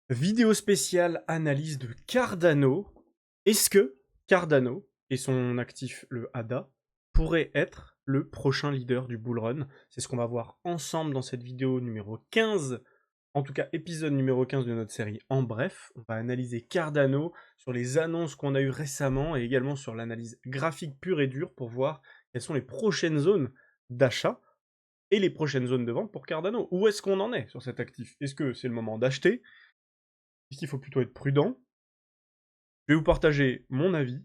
Vidéo spéciale analyse de Cardano. Est-ce que Cardano et son actif, le ADA, pourraient être le prochain leader du bull run? C'est ce qu'on va voir ensemble dans cette vidéo numéro 15, en tout cas épisode numéro 15 de notre série. En bref, on va analyser Cardano sur les annonces qu'on a eues récemment et également sur l'analyse graphique pure et dure pour voir quelles sont les prochaines zones d'achat et les prochaines zones de vente pour Cardano. Où est-ce qu'on en est sur cet actif? Est-ce que c'est le moment d'acheter? Est-ce qu'il faut plutôt être prudent? Je vais vous partager mon avis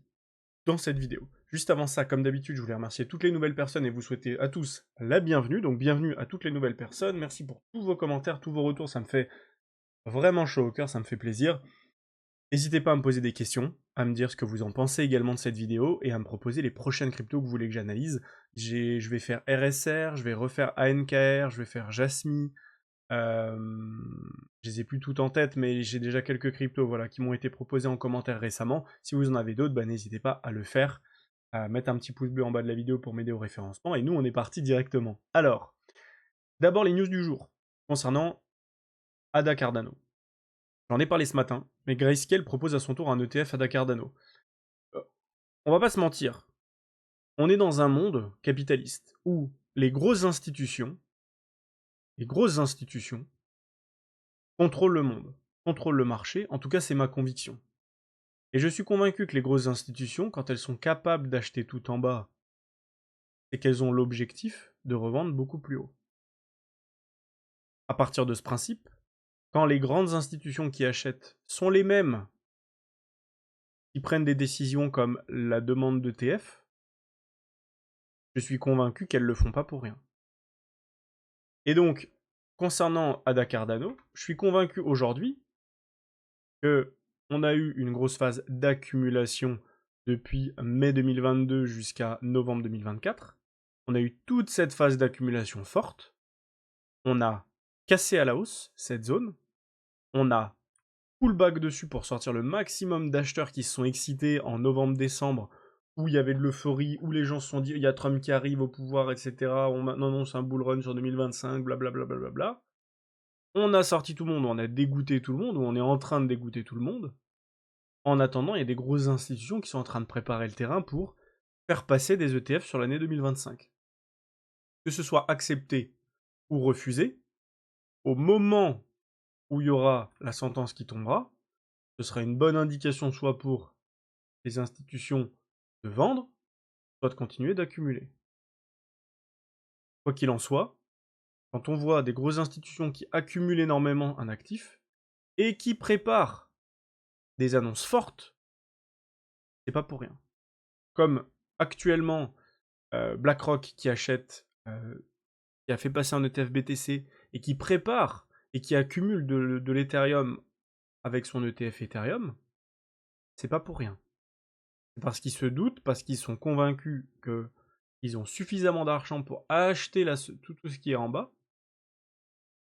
dans cette vidéo. Juste avant ça, comme d'habitude, je voulais remercier toutes les nouvelles personnes et vous souhaiter à tous la bienvenue. Donc bienvenue à toutes les nouvelles personnes. Merci pour tous vos commentaires, tous vos retours. Ça me fait vraiment chaud au cœur, ça me fait plaisir. N'hésitez pas à me poser des questions, à me dire ce que vous en pensez également de cette vidéo et à me proposer les prochaines cryptos que vous voulez que j'analyse. Je vais faire RSR, je vais refaire ANKR, je vais faire Jasmy. Je les ai plus toutes en tête, mais j'ai déjà quelques cryptos voilà, qui m'ont été proposés en commentaire récemment. Si vous en avez d'autres, bah, n'hésitez pas à le faire, à mettre un petit pouce bleu en bas de la vidéo pour m'aider au référencement. Et nous, on est parti directement. Alors, d'abord les news du jour concernant ADA Cardano. J'en ai parlé ce matin, mais Grayscale propose à son tour un ETF ADA Cardano. On va pas se mentir, on est dans un monde capitaliste où les grosses institutions contrôlent le monde, contrôlent le marché, en tout cas c'est ma conviction. Et je suis convaincu que les grosses institutions, quand elles sont capables d'acheter tout en bas, c'est qu'elles ont l'objectif de revendre beaucoup plus haut. À partir de ce principe, quand les grandes institutions qui achètent sont les mêmes qui prennent des décisions comme la demande d'ETF, je suis convaincu qu'elles ne le font pas pour rien. Et donc, concernant Ada Cardano, je suis convaincu aujourd'hui que on a eu une grosse phase d'accumulation depuis mai 2022 jusqu'à novembre 2024. On a eu toute cette phase d'accumulation forte. On a cassé à la hausse cette zone. On a pullback dessus pour sortir le maximum d'acheteurs qui se sont excités en novembre-décembre, où il y avait de l'euphorie, où les gens se sont dit il y a Trump qui arrive au pouvoir, etc. Non, c'est un bull run sur 2025, blablabla. Bla bla bla bla. On a sorti tout le monde, on a dégoûté tout le monde, ou on est en train de dégoûter tout le monde. En attendant, il y a des grosses institutions qui sont en train de préparer le terrain pour faire passer des ETF sur l'année 2025. Que ce soit accepté ou refusé, au moment où il y aura la sentence qui tombera, ce sera une bonne indication soit pour les institutions de vendre, soit de continuer d'accumuler. Quoi qu'il en soit, quand on voit des grosses institutions qui accumulent énormément un actif et qui préparent des annonces fortes, c'est pas pour rien. Comme actuellement BlackRock qui achète, qui a fait passer un ETF BTC et qui prépare et qui accumule de l'Ethereum avec son ETF Ethereum, c'est pas pour rien. C'est parce qu'ils se doutent, parce qu'ils sont convaincus qu'ils ont suffisamment d'argent pour acheter tout ce qui est en bas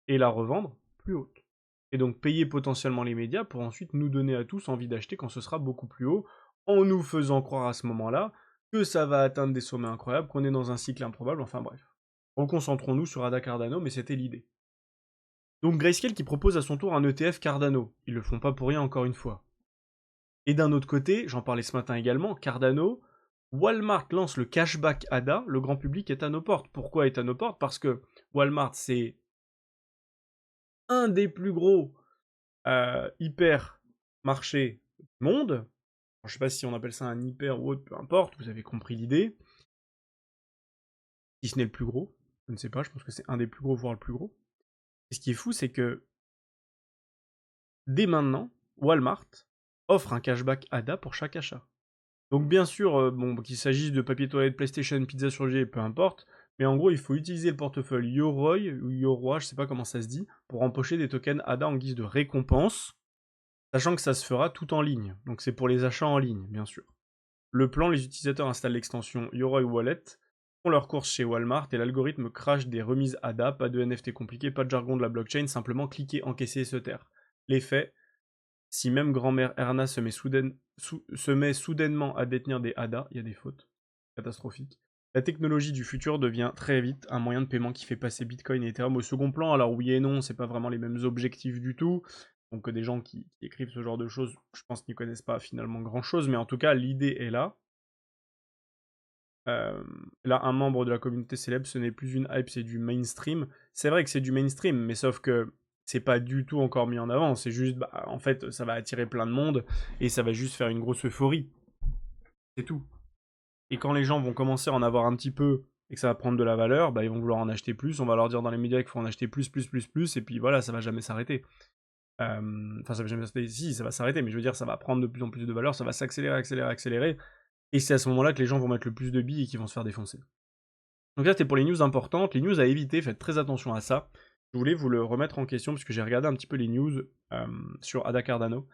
et la revendre plus haute. Et donc payer potentiellement les médias pour ensuite nous donner à tous envie d'acheter quand ce sera beaucoup plus haut, en nous faisant croire à ce moment-là que ça va atteindre des sommets incroyables, qu'on est dans un cycle improbable, enfin bref. Reconcentrons-nous sur Ada Cardano, mais c'était l'idée. Donc Grayscale qui propose à son tour un ETF Cardano. Ils le font pas pour rien encore une fois. Et d'un autre côté, j'en parlais ce matin également, Cardano, Walmart lance le cashback ADA, le grand public est à nos portes. Pourquoi est à nos portes? Parce que Walmart, c'est un des plus gros hyper marchés du monde. Je sais pas si on appelle ça un hyper ou autre, peu importe, vous avez compris l'idée. Si ce n'est le plus gros, je ne sais pas, je pense que c'est un des plus gros, voire le plus gros. Et ce qui est fou, c'est que dès maintenant, Walmart offre un cashback ADA pour chaque achat. Donc bien sûr, qu'il s'agisse de papier toilette, PlayStation, pizza surgelée, peu importe, mais en gros, il faut utiliser le portefeuille Yoroi, ou Yoroi, je sais pas comment ça se dit, pour empocher des tokens ADA en guise de récompense, sachant que ça se fera tout en ligne. Donc c'est pour les achats en ligne, bien sûr. Le plan, les utilisateurs installent l'extension Yoroi Wallet, font leurs courses chez Walmart et l'algorithme crache des remises ADA, pas de NFT compliqué, pas de jargon de la blockchain, simplement cliquer, encaisser et se taire. L'effet, si même grand-mère Erna se met soudainement à détenir des ADA, il y a des fautes catastrophiques. La technologie du futur devient très vite un moyen de paiement qui fait passer Bitcoin et Ethereum au second plan. Alors oui et non, c'est pas vraiment les mêmes objectifs du tout. Donc des gens qui écrivent ce genre de choses, je pense qu'ils n'y connaissent pas finalement grand-chose, mais en tout cas, l'idée est là. Là, un membre de la communauté célèbre, ce n'est plus une hype, c'est du mainstream. C'est vrai que c'est du mainstream, mais sauf que c'est pas du tout encore mis en avant. C'est juste, bah, en fait, ça va attirer plein de monde et ça va juste faire une grosse euphorie. C'est tout. Et quand les gens vont commencer à en avoir un petit peu et que ça va prendre de la valeur, bah, ils vont vouloir en acheter plus. On va leur dire dans les médias qu'il faut en acheter plus, plus, plus, plus, et puis voilà, ça va jamais s'arrêter. Enfin, ça va jamais s'arrêter. Si, ça va s'arrêter, mais je veux dire, ça va prendre de plus en plus de valeur, ça va s'accélérer, accélérer, accélérer. Et c'est à ce moment-là que les gens vont mettre le plus de billes et qu'ils vont se faire défoncer. Donc là, c'était pour les news importantes. Les news à éviter, faites très attention à ça. Je voulais vous le remettre en question parce que j'ai regardé un petit peu les news sur Ada Cardano.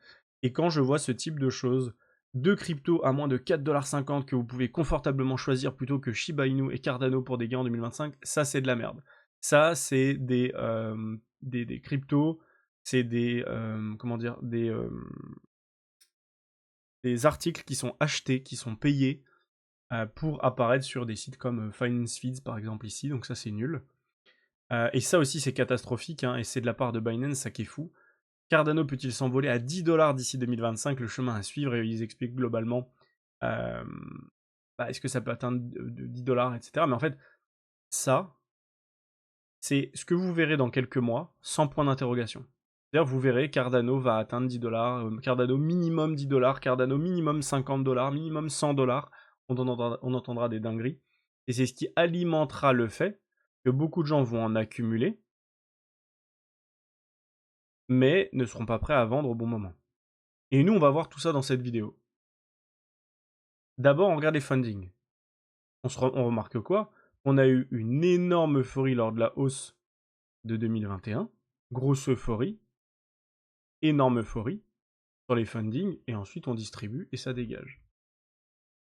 Et quand je vois ce type de choses, deux cryptos à moins de 4,50$ que vous pouvez confortablement choisir plutôt que Shiba Inu et Cardano pour des gains en 2025, ça c'est de la merde. Ça c'est des cryptos, c'est comment dire, des articles qui sont achetés, qui sont payés pour apparaître sur des sites comme Finance Feeds par exemple ici, donc ça c'est nul. Et ça aussi c'est catastrophique, hein, et c'est de la part de Binance, ça qui est fou. Cardano peut-il s'envoler à 10$ d'ici 2025? Le chemin à suivre, et ils expliquent globalement euh, bah, est-ce que ça peut atteindre de 10$, etc. Mais en fait, ça, c'est ce que vous verrez dans quelques mois, sans point d'interrogation. D'ailleurs, vous verrez, Cardano va atteindre 10$, Cardano minimum 10$, Cardano minimum 50$, minimum 100$. On entendra des dingueries. Et c'est ce qui alimentera le fait que beaucoup de gens vont en accumuler, mais ne seront pas prêts à vendre au bon moment. Et nous, on va voir tout ça dans cette vidéo. D'abord, on regarde les fundings. On remarque quoi? On a eu une énorme euphorie lors de la hausse de 2021. Grosse euphorie. Énorme euphorie sur les fundings. Et ensuite, on distribue et ça dégage.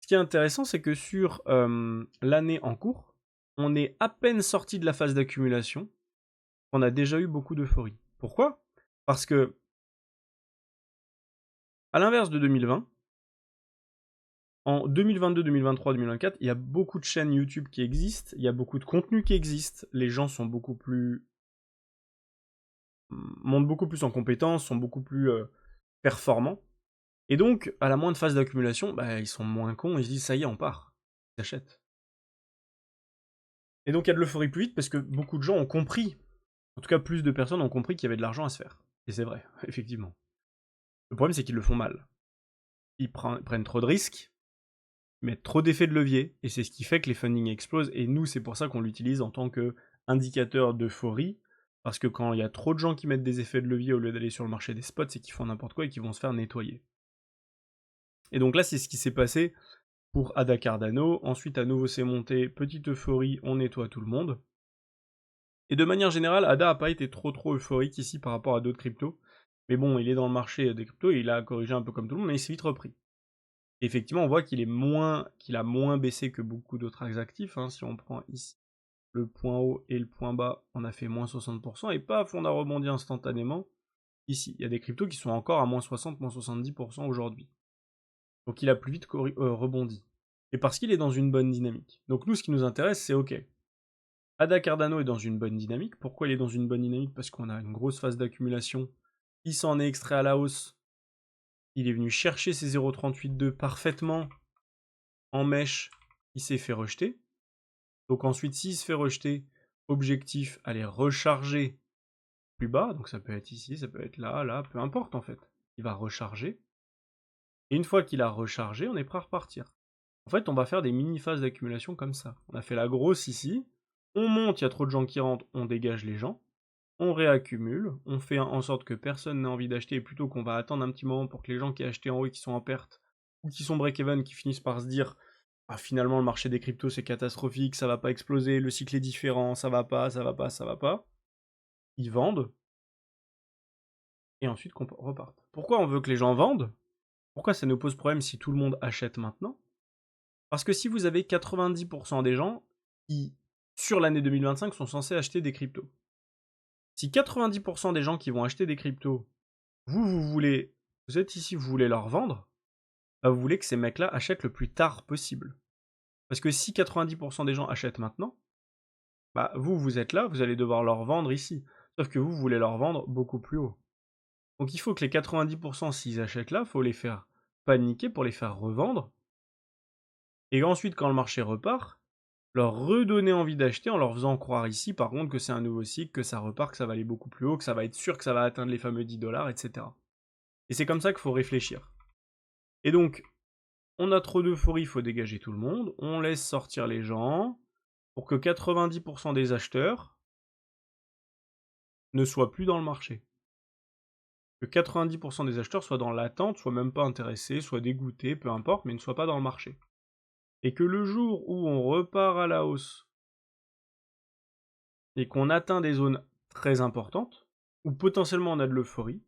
Ce qui est intéressant, c'est que sur l'année en cours, on est à peine sorti de la phase d'accumulation. On a déjà eu beaucoup d'euphorie. Pourquoi? Parce que, à l'inverse de 2020, en 2022, 2023, 2024, il y a beaucoup de chaînes YouTube qui existent, il y a beaucoup de contenus qui existent, les gens sont beaucoup plus montent beaucoup plus en compétences, sont beaucoup plus performants. Et donc, à la moindre phase d'accumulation, bah, ils sont moins cons, ils se disent ça y est, on part. Ils achètent. Et donc il y a de l'euphorie plus vite parce que beaucoup de gens ont compris, en tout cas plus de personnes ont compris qu'il y avait de l'argent à se faire. Et c'est vrai, effectivement. Le problème c'est qu'ils le font mal. Ils prennent trop de risques, mettent trop d'effets de levier, et c'est ce qui fait que les fundings explosent, et nous c'est pour ça qu'on l'utilise en tant qu'indicateur d'euphorie, parce que quand il y a trop de gens qui mettent des effets de levier au lieu d'aller sur le marché des spots, c'est qu'ils font n'importe quoi et qu'ils vont se faire nettoyer. Et donc là c'est ce qui s'est passé pour Ada Cardano, ensuite à nouveau c'est monté, petite euphorie, on nettoie tout le monde. Et de manière générale, Ada n'a pas été trop euphorique ici par rapport à d'autres cryptos. Mais bon, il est dans le marché des cryptos, et il a corrigé un peu comme tout le monde, mais il s'est vite repris. Et effectivement, on voit qu'il a moins baissé que beaucoup d'autres actifs. Hein. Si on prend ici le point haut et le point bas, on a fait moins 60%, et paf, on a rebondi instantanément. Ici, il y a des cryptos qui sont encore à moins 60, moins 70% aujourd'hui. Donc il a plus vite rebondi. Et parce qu'il est dans une bonne dynamique. Donc nous, ce qui nous intéresse, c'est ok. Ada Cardano est dans une bonne dynamique. Pourquoi il est dans une bonne dynamique? Parce qu'on a une grosse phase d'accumulation. Il s'en est extrait à la hausse. Il est venu chercher ses 0,382 parfaitement en mèche. Il s'est fait rejeter. Donc ensuite, s'il se fait rejeter, objectif, aller recharger plus bas. Donc ça peut être ici, ça peut être là, là, peu importe en fait. Il va recharger. Et une fois qu'il a rechargé, on est prêt à repartir. En fait, on va faire des mini-phases d'accumulation comme ça. On a fait la grosse ici. On monte, il y a trop de gens qui rentrent, on dégage les gens. On réaccumule, on fait en sorte que personne n'ait envie d'acheter, plutôt qu'on va attendre un petit moment pour que les gens qui achetaient en haut et qui sont en perte, ou qui sont break-even, qui finissent par se dire ah, finalement le marché des cryptos c'est catastrophique, ça va pas exploser, le cycle est différent, ça va pas, ça va pas, ça va pas. Ils vendent, et ensuite qu'on reparte. Pourquoi on veut que les gens vendent? Pourquoi ça nous pose problème si tout le monde achète maintenant? Parce que si vous avez 90% des gens qui, sur l'année 2025, sont censés acheter des cryptos, si 90% des gens qui vont acheter des cryptos, vous êtes ici, vous voulez leur vendre, bah vous voulez que ces mecs-là achètent le plus tard possible. Parce que si 90% des gens achètent maintenant, bah vous êtes là, vous allez devoir leur vendre ici. Sauf que vous voulez leur vendre beaucoup plus haut. Donc il faut que les 90% s'ils achètent là, il faut les faire paniquer pour les faire revendre. Et ensuite, quand le marché repart, leur redonner envie d'acheter en leur faisant croire ici, par contre, que c'est un nouveau cycle, que ça repart, que ça va aller beaucoup plus haut, que ça va être sûr que ça va atteindre les fameux 10$, etc. Et c'est comme ça qu'il faut réfléchir. Et donc, on a trop d'euphorie, il faut dégager tout le monde, on laisse sortir les gens, pour que 90% des acheteurs ne soient plus dans le marché. Que 90% des acheteurs soient dans l'attente, soient même pas intéressés, soient dégoûtés, peu importe, mais ne soient pas dans le marché. Et que le jour où on repart à la hausse et qu'on atteint des zones très importantes, où potentiellement on a de l'euphorie,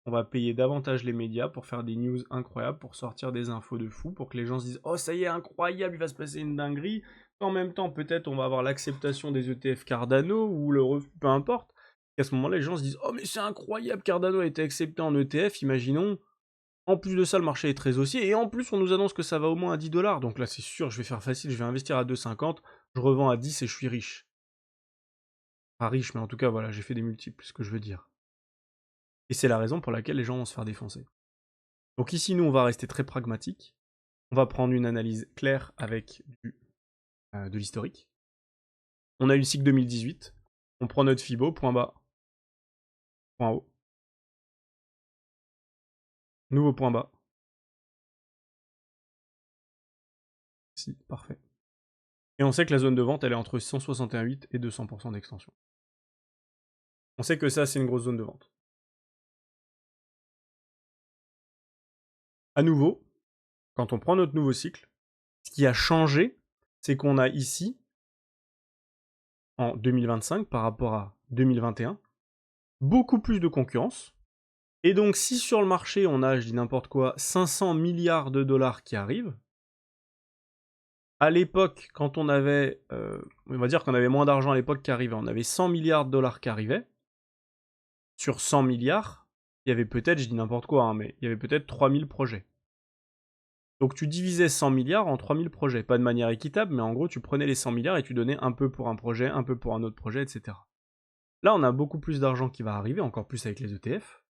on va payer davantage les médias pour faire des news incroyables, pour sortir des infos de fou, pour que les gens se disent « Oh ça y est, incroyable, il va se passer une dinguerie », en même temps peut-être on va avoir l'acceptation des ETF Cardano, ou le refus, peu importe, et à ce moment-là les gens se disent « Oh mais c'est incroyable, Cardano a été accepté en ETF, imaginons ». En plus de ça, le marché est très haussier, et en plus on nous annonce que ça va au moins à 10$, donc là c'est sûr, je vais faire facile, je vais investir à 2,50, je revends à 10 et je suis riche. Pas riche, mais en tout cas, voilà, j'ai fait des multiples, c'est ce que je veux dire. Et c'est la raison pour laquelle les gens vont se faire défoncer. Donc ici, nous, on va rester très pragmatique. On va prendre une analyse claire avec de l'historique. On a eu le cycle 2018. On prend notre FIBO, point bas, point haut. Nouveau point bas. Si, parfait. Et on sait que la zone de vente, elle est entre 168 et 200% d'extension. On sait que ça, c'est une grosse zone de vente. À nouveau, quand on prend notre nouveau cycle, ce qui a changé, c'est qu'on a ici, en 2025 par rapport à 2021, beaucoup plus de concurrence. Et donc, si sur le marché, on a, je dis n'importe quoi, 500 milliards de dollars qui arrivent, à l'époque, quand on avait, on va dire qu'on avait moins d'argent à l'époque qui arrivait, on avait 100 milliards de dollars qui arrivaient, sur 100 milliards, il y avait peut-être, je dis n'importe quoi, hein, mais il y avait peut-être 3000 projets. Donc tu divisais 100 milliards en 3000 projets, pas de manière équitable, mais en gros, tu prenais les 100 milliards et tu donnais un peu pour un projet, un peu pour un autre projet, etc. Là, on a beaucoup plus d'argent qui va arriver, encore plus avec les ETF.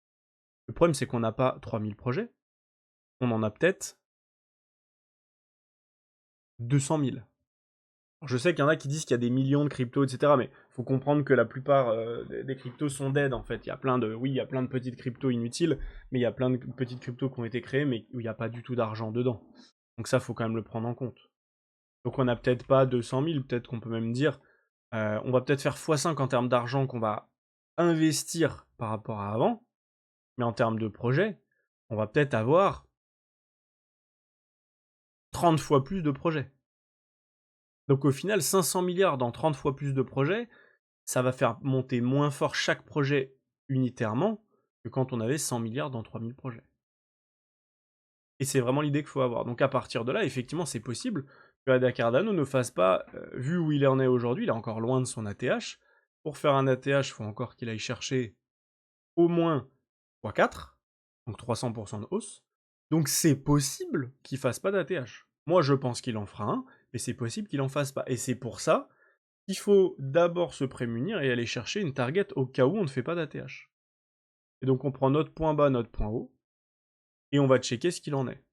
Le problème, c'est qu'on n'a pas 3000 projets, on en a peut-être 200 000. Je sais qu'il y en a qui disent qu'il y a des millions de cryptos, etc. Mais il faut comprendre que la plupart des cryptos sont dead, en fait. Il y a plein de, oui, il y a plein de petites cryptos inutiles, mais il y a plein de petites cryptos qui ont été créées, mais où il n'y a pas du tout d'argent dedans. Donc ça, faut quand même le prendre en compte. Donc on n'a peut-être pas 200 000, peut-être qu'on peut même dire, on va peut-être faire x5 en termes d'argent qu'on va investir par rapport à avant, mais en termes de projet, on va peut-être avoir 30 fois plus de projets. Donc au final, 500 milliards dans 30 fois plus de projets, ça va faire monter moins fort chaque projet unitairement que quand on avait 100 milliards dans 3000 projets. Et c'est vraiment l'idée qu'il faut avoir. Donc à partir de là, effectivement, c'est possible que Ada Cardano ne fasse pas, vu où il en est aujourd'hui, il est encore loin de son ATH. Pour faire un ATH, il faut encore qu'il aille chercher au moins x4, donc 300% de hausse. Donc c'est possible qu'il fasse pas d'ATH. Moi, je pense qu'il en fera un, mais c'est possible qu'il en fasse pas. Et c'est pour ça qu'il faut d'abord se prémunir et aller chercher une target au cas où on ne fait pas d'ATH. Et donc on prend notre point bas, notre point haut, et on va checker ce qu'il en est.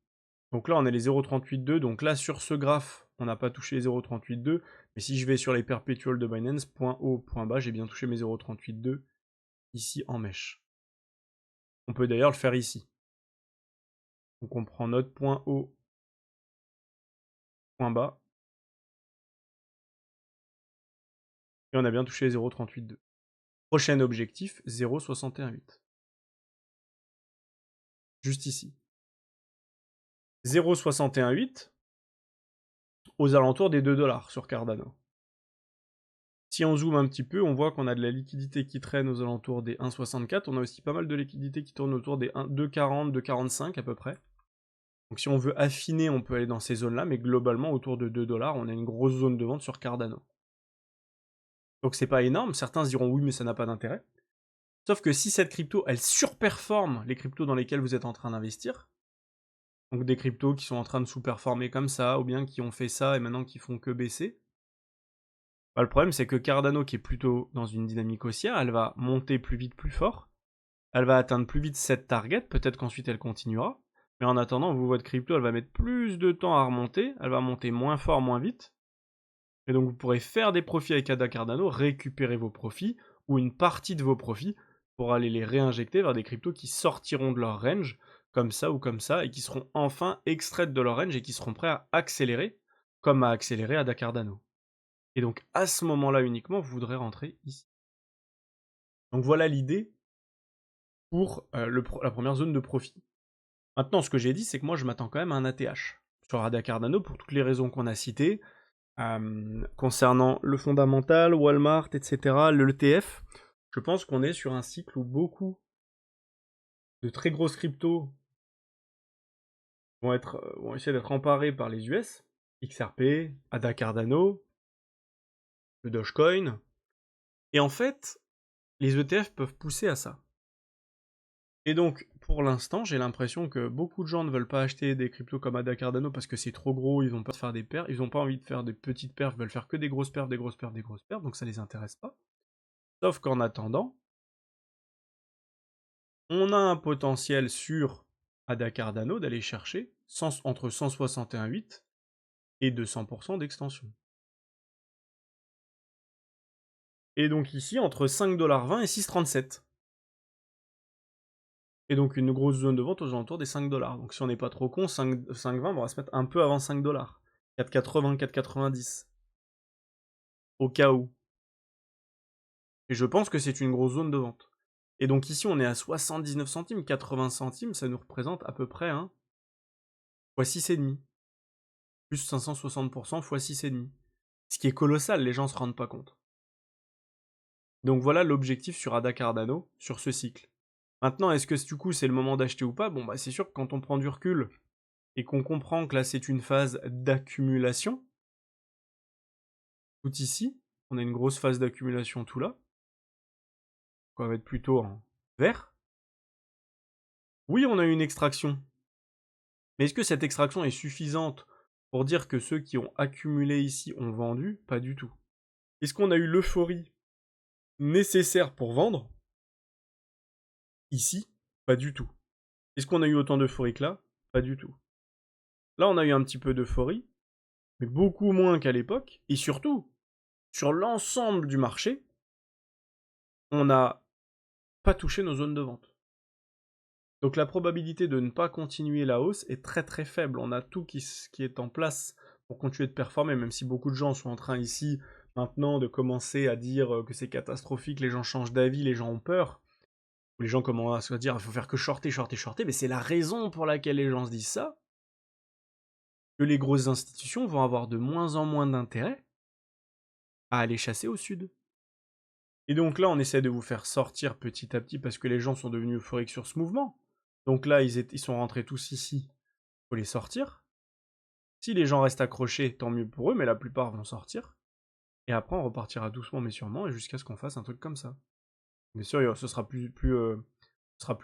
Donc là on est les 0,382, donc là sur ce graphe, on n'a pas touché les 0,382, mais si je vais sur les perpétuels de Binance, point haut, point bas, j'ai bien touché mes 0,382 ici en mèche. On peut d'ailleurs le faire ici. Donc on prend notre point haut, point bas, et on a bien touché les 0,382. Prochain objectif, 0,618. Juste ici. 0,618 aux alentours des 2$ sur Cardano. Si on zoome un petit peu, on voit qu'on a de la liquidité qui traîne aux alentours des 1,64. On a aussi pas mal de liquidité qui tourne autour des 2,40, 2,45 à peu près. Donc si on veut affiner, on peut aller dans ces zones-là, mais globalement, autour de 2$, on a une grosse zone de vente sur Cardano. Donc c'est pas énorme, certains se diront oui, mais ça n'a pas d'intérêt. Sauf que si cette crypto, elle surperforme les cryptos dans lesquelles vous êtes en train d'investir, donc des cryptos qui sont en train de sous-performer comme ça, ou bien qui ont fait ça et maintenant qui font que baisser, bah, le problème c'est que Cardano, qui est plutôt dans une dynamique haussière, elle va monter plus vite, plus fort, elle va atteindre plus vite cette target, peut-être qu'ensuite elle continuera. Mais en attendant, votre crypto, elle va mettre plus de temps à remonter, elle va monter moins fort, moins vite. Et donc vous pourrez faire des profits avec ADA Cardano, récupérer vos profits, ou une partie de vos profits, pour aller les réinjecter vers des cryptos qui sortiront de leur range, comme ça ou comme ça, et qui seront enfin extraites de leur range et qui seront prêts à accélérer, comme a accéléré ADA Cardano. Et donc à ce moment-là uniquement, vous voudrez rentrer ici. Donc voilà l'idée pour la première zone de profit. Maintenant, ce que j'ai dit, c'est que moi je m'attends quand même à un ATH sur ADA Cardano pour toutes les raisons qu'on a citées, concernant le fondamental, Walmart, etc., le l'ETF. Je pense qu'on est sur un cycle où beaucoup de très grosses cryptos vont essayer d'être emparés par les US, XRP, ADA Cardano, le Dogecoin. Et en fait, les ETF peuvent pousser à ça. Et donc, pour l'instant, j'ai l'impression que beaucoup de gens ne veulent pas acheter des cryptos comme ADA Cardano parce que c'est trop gros, ils n'ont pas de faire des perfs, ils n'ont pas envie de faire des petites perfs, ils veulent faire que des grosses perfs, des grosses perfs, des grosses perfs, donc ça les intéresse pas. Sauf qu'en attendant, on a un potentiel sur ADA Cardano d'aller chercher entre 161,8 et 200% d'extension. Et donc ici, entre 5,20$ et 6,37$. Et donc une grosse zone de vente aux alentours des 5$. Donc si on n'est pas trop con, 5,20$, on va se mettre un peu avant 5$. 4,80$, 4,90$. Au cas où. Et je pense que c'est une grosse zone de vente. Et donc ici, on est à 79 centimes, 80 centimes, ça nous représente à peu près x 6,5. Plus 560% x 6,5. Ce qui est colossal, les gens se rendent pas compte. Donc voilà l'objectif sur ADA Cardano, sur ce cycle. Maintenant, est-ce que du coup c'est le moment d'acheter ou pas? Bon bah c'est sûr que quand on prend du recul et qu'on comprend que là c'est une phase d'accumulation, tout ici, on a une grosse phase d'accumulation tout là, on va être plutôt en vert. Oui, on a une extraction. Mais est-ce que cette extraction est suffisante pour dire que ceux qui ont accumulé ici ont vendu? Pas du tout. Est-ce qu'on a eu l'euphorie nécessaire pour vendre? Ici, pas du tout. Est-ce qu'on a eu autant d'euphorie que là? Pas du tout. Là, on a eu un petit peu d'euphorie, mais beaucoup moins qu'à l'époque. Et surtout, sur l'ensemble du marché, on n'a pas touché nos zones de vente. Donc la probabilité de ne pas continuer la hausse est très très faible. On a tout qui est en place pour continuer de performer, même si beaucoup de gens sont en train ici maintenant de commencer à dire que c'est catastrophique, les gens changent d'avis, les gens ont peur. Les gens commencent à dire il faut faire que shorter, shorter, shorter, mais c'est la raison pour laquelle les gens se disent ça, que les grosses institutions vont avoir de moins en moins d'intérêt à aller chasser au sud. Et donc là, on essaie de vous faire sortir petit à petit parce que les gens sont devenus euphoriques sur ce mouvement. Donc là, ils sont rentrés tous ici. Faut les sortir. Si les gens restent accrochés, tant mieux pour eux, mais la plupart vont sortir. Et après, on repartira doucement mais sûrement, et jusqu'à ce qu'on fasse un truc comme ça. Bien sûr, ce sera plus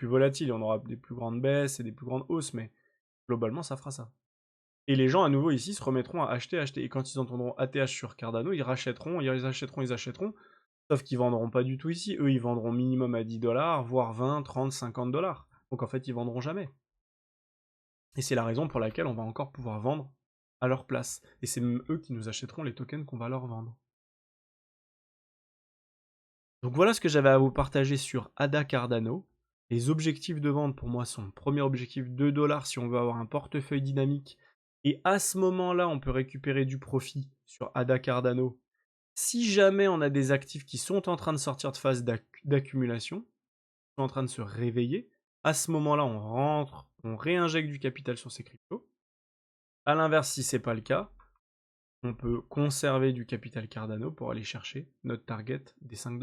volatile, on aura des plus grandes baisses et des plus grandes hausses, mais globalement, ça fera ça. Et les gens, à nouveau, ici, se remettront à acheter. Et quand ils entendront ATH sur Cardano, ils rachèteront, ils achèteront. Sauf qu'ils vendront pas du tout ici. Eux, ils vendront minimum à 10$, voire 20, 30, 50$. Donc en fait, ils vendront jamais. Et c'est la raison pour laquelle on va encore pouvoir vendre à leur place. Et c'est même eux qui nous achèteront les tokens qu'on va leur vendre. Donc voilà ce que j'avais à vous partager sur ADA Cardano. Les objectifs de vente pour moi sont: premier objectif 2$ si on veut avoir un portefeuille dynamique. Et à ce moment-là, on peut récupérer du profit sur ADA Cardano. Si jamais on a des actifs qui sont en train de sortir de phase d'accumulation, qui sont en train de se réveiller, à ce moment-là, on rentre, on réinjecte du capital sur ces cryptos. A l'inverse, si c'est pas le cas, on peut conserver du capital Cardano pour aller chercher notre target des 5$.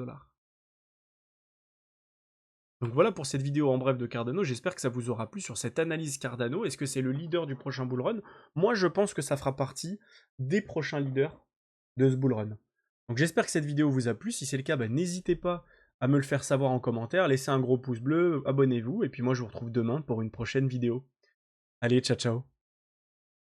Donc voilà pour cette vidéo en bref de Cardano, j'espère que ça vous aura plu sur cette analyse Cardano. Est-ce que c'est le leader du prochain bullrun? Moi je pense que ça fera partie des prochains leaders de ce bullrun. Donc j'espère que cette vidéo vous a plu, si c'est le cas, n'hésitez pas à me le faire savoir en commentaire, laissez un gros pouce bleu, abonnez-vous, et puis moi je vous retrouve demain pour une prochaine vidéo. Allez, ciao ciao.